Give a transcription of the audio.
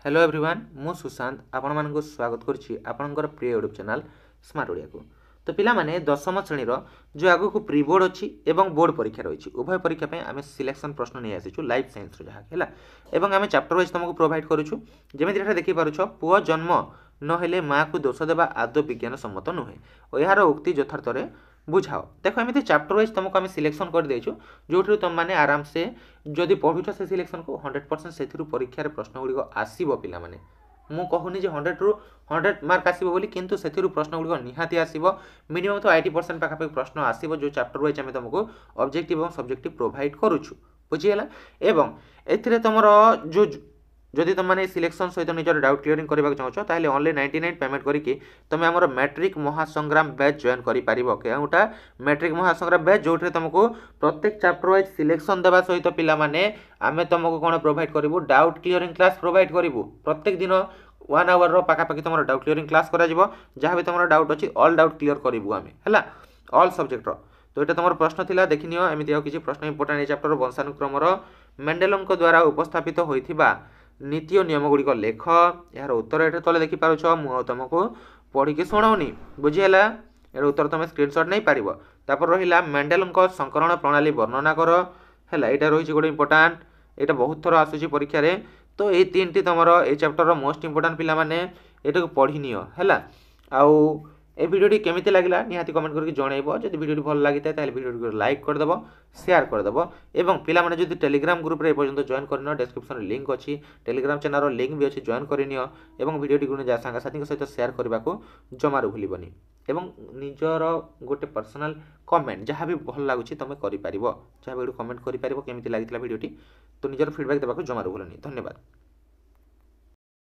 Hello everyone मु सुशांत आपण मानक स्वागत करुच्ची आपणकर प्रिय यूट्यूब चैनल स्मार्ट ओडिया को। तो पिला माने दशम श्रेणीर जो आगु को प्री बोर्ड अच्छी एवं बोर्ड परीक्षा रही उभय परीक्षा पे आम सिलेक्शन प्रश्न नहीं आसीचु लाइफ साइंस जहाँ है एवं आम चैप्टर वाइज तुमको प्रोवाइड करुचु जमी देखिपार पुओ जन्म नहेले माँ को दोष देवा आदौ विज्ञान सम्मत नुहे और यार उक्ति यथार्थ बुझाओ। देख एमती चैप्टर वाइज तुमको आम सिलेक्शन कर देचु जो तुम मैंने आराम से जदि पढ़ुच से सिलेक्शन को 100% से परीक्षार प्रश्न गुड़िक आसो पिला माने मु कहूनी 100 रु 100 मार्क आसो बोली किंतु से प्रश्न गुड़िक निहाती आसो मिनिमम तो 80% पाखापाखि प्रश्न आसो जो चैप्टर वाइज आम तुमको ऑब्जेक्टिव और सब्जेक्टिव प्रोवाइड करुचु बुझीगला। एवं ए तुम जो जदि तुम मैंने सिलेक्शन सहित निजर डाउट क्लीयरिंग करने चाहो ताहले ओनली 99 पेमेंट करके तुम आमर मैट्रिक महासंग्राम बैच जॉइन करोटा मैट्रिक महासंग्राम बैच जो तुमको प्रत्येक चैप्टर वाइज सिलेक्शन देवा सहित पिला माने आमे तुमको कौन प्रोवाइड करूँ डाउट क्लीयरिंग क्लास प्रोवाइड करूँ प्रत्येक दिन 1 आवर पाखापाखि तुम डाउट क्लीयरिंग क्लास करा जहाँ भी तुम डाउट अच्छी ऑल डाउट क्लीयर करूँ आम है ऑल सब्जेक्टर। तो ये तुम प्रश्न था देखनी एमती आ किसी प्रश्न इंपोर्टाट चैप्टर वंशानुक्रम मेंडेलों द्वारा उपस्थापित होता नीति और नियम गुड़िक लेख यार उत्तर ये तले देखिपार मुझे तुमको पढ़ी शुणाऊनी बुझीगला यार उत्तर तुम स्क्रीनशॉट नहीं पार। तापर रहा मेंडेलों संकरण प्रणाली वर्णना कर है यहाँ रही गोटे इंपोर्टाट यहाँ बहुत थर आसूसी परीक्षा रे। तो ये 3टी तुम ये चैप्टर मोस्ट इंपोर्टाट पिला माने एटा को पढ़ी नियो है आउ ए भिडियोटी केमिति लागला निहाती कमेंट करके जनइबो। जदि भिडियोटी भल लागि ताय ताले भिडियोटी को लाइक कर देबो शेयर कर देबो एवं पिला माने जदि टेलीग्राम ग्रुप रे पर्यंत जॉइन करनियो डिस्क्रिप्शन लिंक अछि टेलीग्राम चैनल रो लिंक भी अछि जॉइन करनियो एवं भिडियोटी को जा संगा साथी के सहित शेयर करबा को जमारू भूलिबनी एवं निजर गोटे पर्सनल कमेंट जहाँ भी भल लागुछि तमे करि परिबो जहाँ भी कमेंट करि परिबो केमिति लागितला भिडियोटी तो निजर फीडबैक देबा को जमारू भूलनी। धन्यवाद।